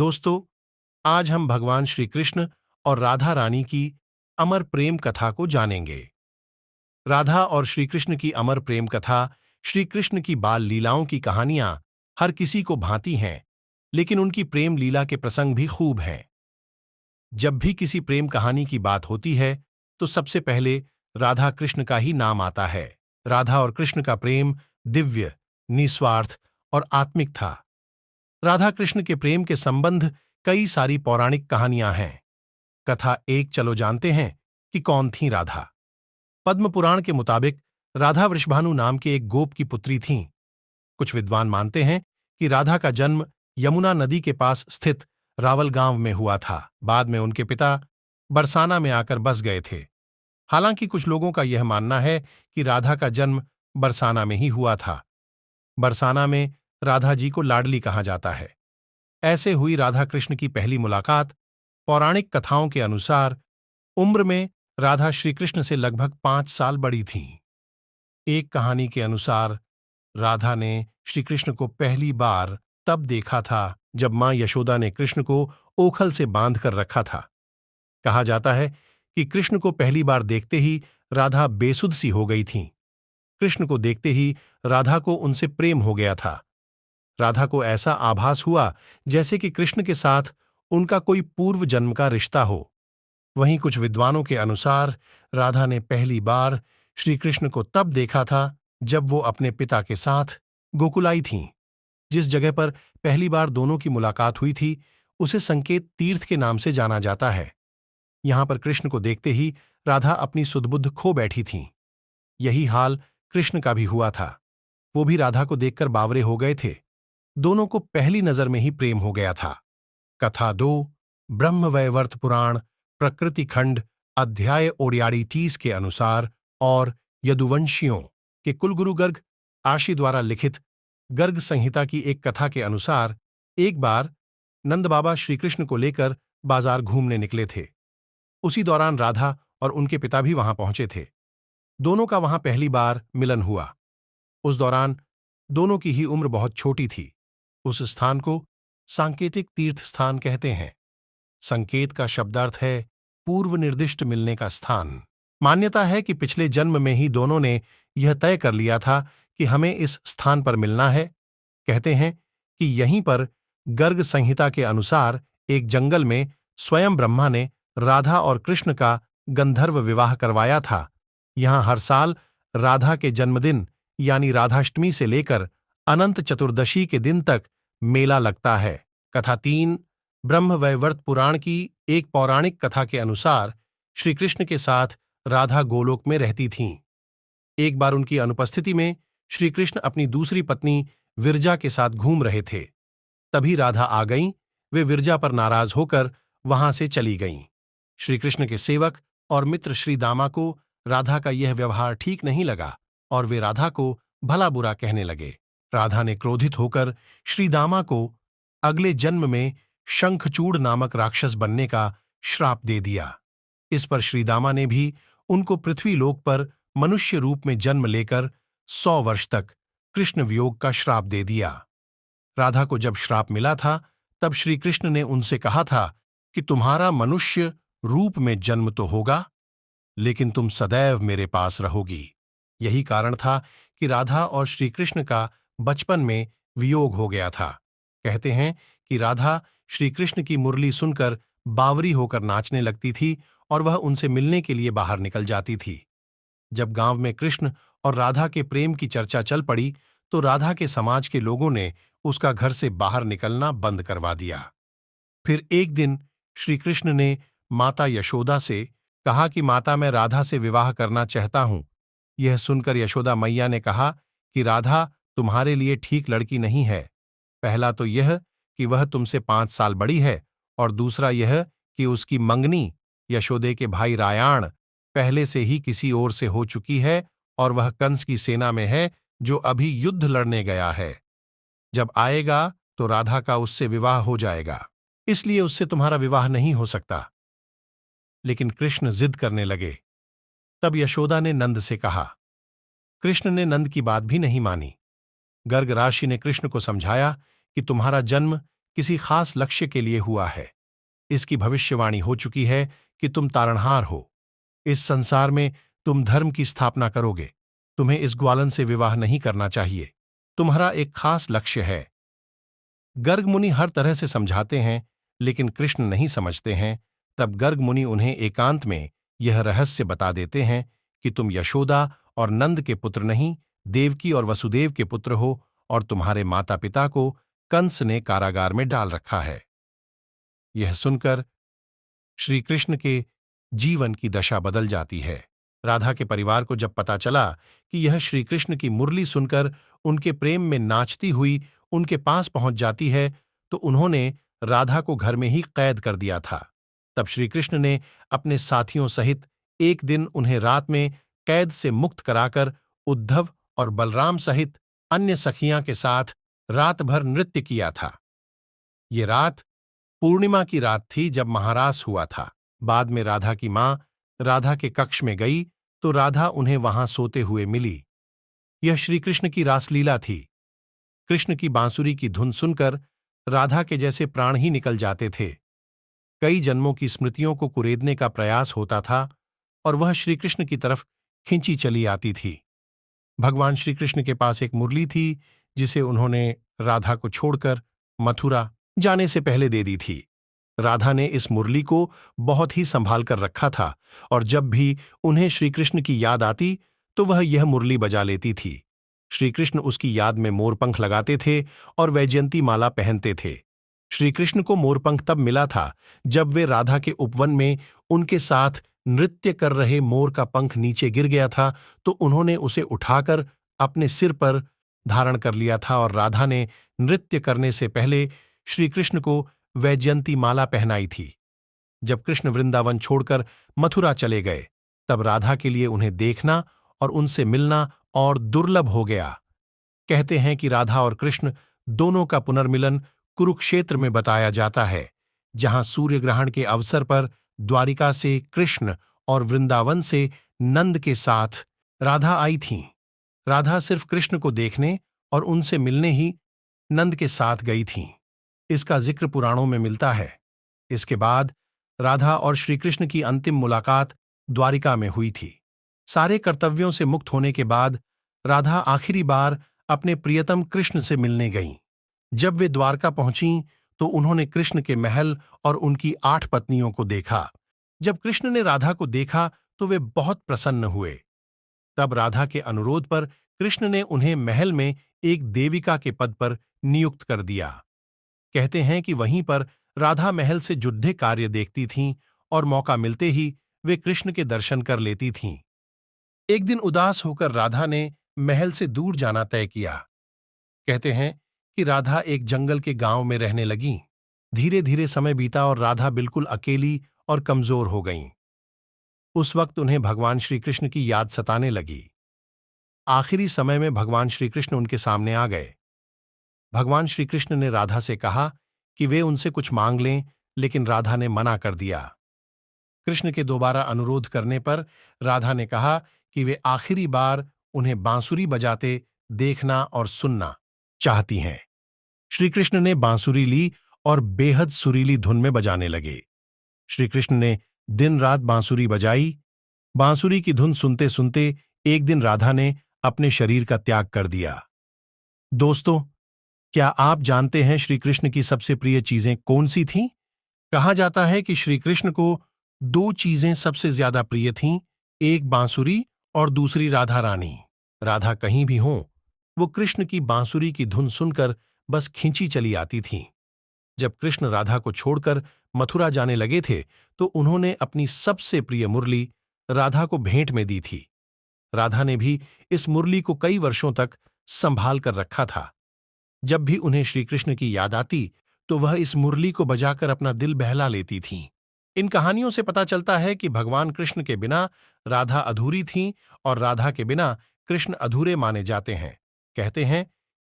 दोस्तों, आज हम भगवान श्री कृष्ण और राधा रानी की अमर प्रेम कथा को जानेंगे। राधा और श्री कृष्ण की अमर प्रेम कथा, श्री कृष्ण की बाल लीलाओं की कहानियां हर किसी को भाती हैं, लेकिन उनकी प्रेम लीला के प्रसंग भी खूब हैं। जब भी किसी प्रेम कहानी की बात होती है, तो सबसे पहले राधा कृष्ण का ही नाम आता है। राधा और कृष्ण का प्रेम दिव्य, निस्वार्थ और आत्मिक था। राधा कृष्ण के प्रेम के संबंध कई सारी पौराणिक कहानियां हैं। कथा एक चलो जानते हैं कि कौन थीं राधा। पद्म पुराण के मुताबिक राधा वृषभानु नाम के एक गोप की पुत्री थीं। कुछ विद्वान मानते हैं कि राधा का जन्म यमुना नदी के पास स्थित रावल गांव में हुआ था। बाद में उनके पिता बरसाना में आकर बस गए थे। हालांकि कुछ लोगों का यह मानना है कि राधा का जन्म बरसाना में ही हुआ था। बरसाना में राधा जी को लाडली कहा जाता है। ऐसे हुई राधा कृष्ण की पहली मुलाकात। पौराणिक कथाओं के अनुसार उम्र में राधा श्री कृष्ण से लगभग 5 साल बड़ी थीं। एक कहानी के अनुसार राधा ने श्री कृष्ण को पहली बार तब देखा था जब मां यशोदा ने कृष्ण को ओखल से बांध कर रखा था। कहा जाता है कि कृष्ण को पहली बार देखते ही राधा बेसुध सी हो गई थीं। कृष्ण को देखते ही राधा को उनसे प्रेम हो गया था। राधा को ऐसा आभास हुआ जैसे कि कृष्ण के साथ उनका कोई पूर्व जन्म का रिश्ता हो। वहीं कुछ विद्वानों के अनुसार राधा ने पहली बार श्री कृष्ण को तब देखा था जब वो अपने पिता के साथ गोकुलाई थीं। जिस जगह पर पहली बार दोनों की मुलाकात हुई थी, उसे संकेत तीर्थ के नाम से जाना जाता है। यहां पर कृष्ण को देखते ही राधा अपनी सुधबुद्ध खो बैठी थीं। यही हाल कृष्ण का भी हुआ था। वो भी राधा को देखकर बावरे हो गए थे। दोनों को पहली नजर में ही प्रेम हो गया था। कथा 2 ब्रह्मवैवर्त पुराण प्रकृति खंड अध्याय ओडियाड़ी 30 के अनुसार और यदुवंशियों के कुलगुरु गर्ग आशी द्वारा लिखित गर्ग संहिता की एक कथा के अनुसार एक बार नंद बाबा श्री कृष्ण को लेकर बाजार घूमने निकले थे। उसी दौरान राधा और उनके पिता भी वहां पहुंचे थे। दोनों का वहां पहली बार मिलन हुआ। उस दौरान दोनों की ही उम्र बहुत छोटी थी। उस स्थान को सांकेतिक तीर्थ स्थान कहते हैं। संकेत का शब्दार्थ है पूर्व निर्दिष्ट मिलने का स्थान। मान्यता है कि पिछले जन्म में ही दोनों ने यह तय कर लिया था कि हमें इस स्थान पर मिलना है। कहते हैं कि यहीं पर गर्ग संहिता के अनुसार एक जंगल में स्वयं ब्रह्मा ने राधा और कृष्ण का गंधर्व विवाह करवाया था। यहां हर साल राधा के जन्मदिन यानी राधाष्टमी से लेकर अनंत चतुर्दशी के दिन तक मेला लगता है। कथा 3 ब्रह्मवैवर्त पुराण की एक पौराणिक कथा के अनुसार श्री कृष्ण के साथ राधा गोलोक में रहती थीं। एक बार उनकी अनुपस्थिति में श्री कृष्ण अपनी दूसरी पत्नी विरजा के साथ घूम रहे थे। तभी राधा आ गईं। वे विरजा पर नाराज होकर वहां से चली गईं। श्री कृष्ण के सेवक और मित्र श्री दामा को राधा का यह व्यवहार ठीक नहीं लगा और वे राधा को भला बुरा कहने लगे। राधा ने क्रोधित होकर श्री दामा को अगले जन्म में शंखचूड़ नामक राक्षस बनने का श्राप दे दिया। इस पर श्री दामा ने भी उनको पृथ्वी लोक पर मनुष्य रूप में जन्म लेकर 100 वर्ष तक कृष्ण वियोग का श्राप दे दिया। राधा को जब श्राप मिला था, तब श्री कृष्ण ने उनसे कहा था कि तुम्हारा मनुष्य रूप में जन्म तो होगा, लेकिन तुम सदैव मेरे पास रहोगी। यही कारण था कि राधा और श्री कृष्ण का बचपन में वियोग हो गया था। कहते हैं कि राधा श्री कृष्ण की मुरली सुनकर बावरी होकर नाचने लगती थी और वह उनसे मिलने के लिए बाहर निकल जाती थी। जब गांव में कृष्ण और राधा के प्रेम की चर्चा चल पड़ी, तो राधा के समाज के लोगों ने उसका घर से बाहर निकलना बंद करवा दिया। फिर एक दिन श्री कृष्ण ने माता यशोदा से कहा कि माता, मैं राधा से विवाह करना चाहता हूं। यह सुनकर यशोदा मैया ने कहा कि राधा तुम्हारे लिए ठीक लड़की नहीं है। पहला तो यह कि वह तुमसे 5 साल बड़ी है, और दूसरा यह कि उसकी मंगनी यशोदे के भाई रायाण पहले से ही किसी और से हो चुकी है और वह कंस की सेना में है, जो अभी युद्ध लड़ने गया है। जब आएगा तो राधा का उससे विवाह हो जाएगा, इसलिए उससे तुम्हारा विवाह नहीं हो सकता। लेकिन कृष्ण जिद करने लगे। तब यशोदा ने नंद से कहा। कृष्ण ने नंद की बात भी नहीं मानी। गर्ग राशि ने कृष्ण को समझाया कि तुम्हारा जन्म किसी खास लक्ष्य के लिए हुआ है। इसकी भविष्यवाणी हो चुकी है कि तुम तारणहार हो। इस संसार में तुम धर्म की स्थापना करोगे। तुम्हें इस ग्वालन से विवाह नहीं करना चाहिए। तुम्हारा एक खास लक्ष्य है। गर्ग मुनि हर तरह से समझाते हैं, लेकिन कृष्ण नहीं समझते हैं। तब गर्ग मुनि उन्हें एकांत में यह रहस्य बता देते हैं कि तुम यशोदा और नंद के पुत्र नहीं, देवकी और वसुदेव के पुत्र हो, और तुम्हारे माता पिता को कंस ने कारागार में डाल रखा है। यह सुनकर श्री कृष्ण के जीवन की दशा बदल जाती है। राधा के परिवार को जब पता चला कि यह श्री कृष्ण की मुरली सुनकर उनके प्रेम में नाचती हुई उनके पास पहुंच जाती है, तो उन्होंने राधा को घर में ही कैद कर दिया था। तब श्री कृष्ण ने अपने साथियों सहित एक दिन उन्हें रात में कैद से मुक्त कराकर उद्धव और बलराम सहित अन्य सखियां के साथ रात भर नृत्य किया था। ये रात पूर्णिमा की रात थी जब महारास हुआ था। बाद में राधा की मां राधा के कक्ष में गई तो राधा उन्हें वहां सोते हुए मिली। यह श्री कृष्ण की रासलीला थी। कृष्ण की बांसुरी की धुन सुनकर राधा के जैसे प्राण ही निकल जाते थे। कई जन्मों की स्मृतियों को कुरेदने का प्रयास होता था और वह श्री कृष्ण की तरफ खिंची चली आती थी। भगवान श्री कृष्ण के पास एक मुरली थी जिसे उन्होंने राधा को छोड़कर मथुरा जाने से पहले दे दी थी। राधा ने इस मुरली को बहुत ही संभाल कर रखा था और जब भी उन्हें श्री कृष्ण की याद आती तो वह यह मुरली बजा लेती थी। श्री कृष्ण उसकी याद में मोरपंख लगाते थे और वैजयंती माला पहनते थे। श्री कृष्ण को मोरपंख तब मिला था जब वे राधा के उपवन में उनके साथ नृत्य कर रहे मोर का पंख नीचे गिर गया था, तो उन्होंने उसे उठाकर अपने सिर पर धारण कर लिया था और राधा ने नृत्य करने से पहले श्री कृष्ण को वैजयंती माला पहनाई थी। जब कृष्ण वृंदावन छोड़कर मथुरा चले गए, तब राधा के लिए उन्हें देखना और उनसे मिलना और दुर्लभ हो गया। कहते हैं कि राधा और कृष्ण दोनों का पुनर्मिलन कुरुक्षेत्र में बताया जाता है, जहां सूर्यग्रहण के अवसर पर द्वारिका से कृष्ण और वृंदावन से नंद के साथ राधा आई थीं। राधा सिर्फ कृष्ण को देखने और उनसे मिलने ही नंद के साथ गई थीं। इसका जिक्र पुराणों में मिलता है। इसके बाद राधा और श्री कृष्ण की अंतिम मुलाकात द्वारिका में हुई थी। सारे कर्तव्यों से मुक्त होने के बाद राधा आखिरी बार अपने प्रियतम कृष्ण से मिलने गईं। जब वे द्वारका पहुंचीं तो उन्होंने कृष्ण के महल और उनकी 8 पत्नियों को देखा। जब कृष्ण ने राधा को देखा तो वे बहुत प्रसन्न हुए। तब राधा के अनुरोध पर कृष्ण ने उन्हें महल में एक देविका के पद पर नियुक्त कर दिया। कहते हैं कि वहीं पर राधा महल से जुड़े कार्य देखती थीं और मौका मिलते ही वे कृष्ण के दर्शन कर लेती थीं। एक दिन उदास होकर राधा ने महल से दूर जाना तय किया। कहते हैं कि राधा एक जंगल के गांव में रहने लगीं। धीरे धीरे समय बीता और राधा बिल्कुल अकेली और कमजोर हो गईं। उस वक्त उन्हें भगवान श्री कृष्ण की याद सताने लगी। आखिरी समय में भगवान श्री कृष्ण उनके सामने आ गए। भगवान श्री कृष्ण ने राधा से कहा कि वे उनसे कुछ मांग लें, लेकिन राधा ने मना कर दिया। कृष्ण के दोबारा अनुरोध करने पर राधा ने कहा कि वे आखिरी बार उन्हें बांसुरी बजाते देखना और सुनना चाहती हैं। श्री कृष्ण ने बांसुरी ली और बेहद सुरीली धुन में बजाने लगे। श्री कृष्ण ने दिन रात बांसुरी बजाई। बांसुरी की धुन सुनते सुनते एक दिन राधा ने अपने शरीर का त्याग कर दिया। दोस्तों, क्या आप जानते हैं श्री कृष्ण की सबसे प्रिय चीजें कौन सी थीं? कहा जाता है कि श्री कृष्ण को 2 चीजें सबसे ज्यादा प्रिय थीं, एक बांसुरी और दूसरी राधा रानी। राधा कहीं भी हों, वो कृष्ण की बांसुरी की धुन सुनकर बस खींची चली आती थीं। जब कृष्ण राधा को छोड़कर मथुरा जाने लगे थे तो उन्होंने अपनी सबसे प्रिय मुरली राधा को भेंट में दी थी। राधा ने भी इस मुरली को कई वर्षों तक संभाल कर रखा था। जब भी उन्हें श्री कृष्ण की याद आती तो वह इस मुरली को बजाकर अपना दिल बहला लेती थीं। इन कहानियों से पता चलता है कि भगवान कृष्ण के बिना राधा अधूरी थीं और राधा के बिना कृष्ण अधूरे माने जाते हैं। कहते हैं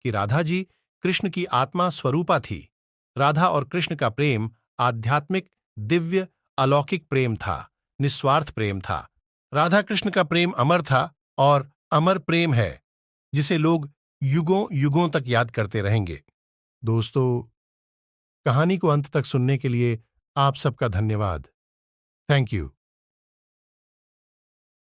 कि राधा जी कृष्ण की आत्मा स्वरूपा थी। राधा और कृष्ण का प्रेम आध्यात्मिक, दिव्य, अलौकिक प्रेम था, निस्वार्थ प्रेम था। राधा कृष्ण का प्रेम अमर था और अमर प्रेम है, जिसे लोग युगों युगों तक याद करते रहेंगे। दोस्तों, कहानी को अंत तक सुनने के लिए आप सबका धन्यवाद। Thank you.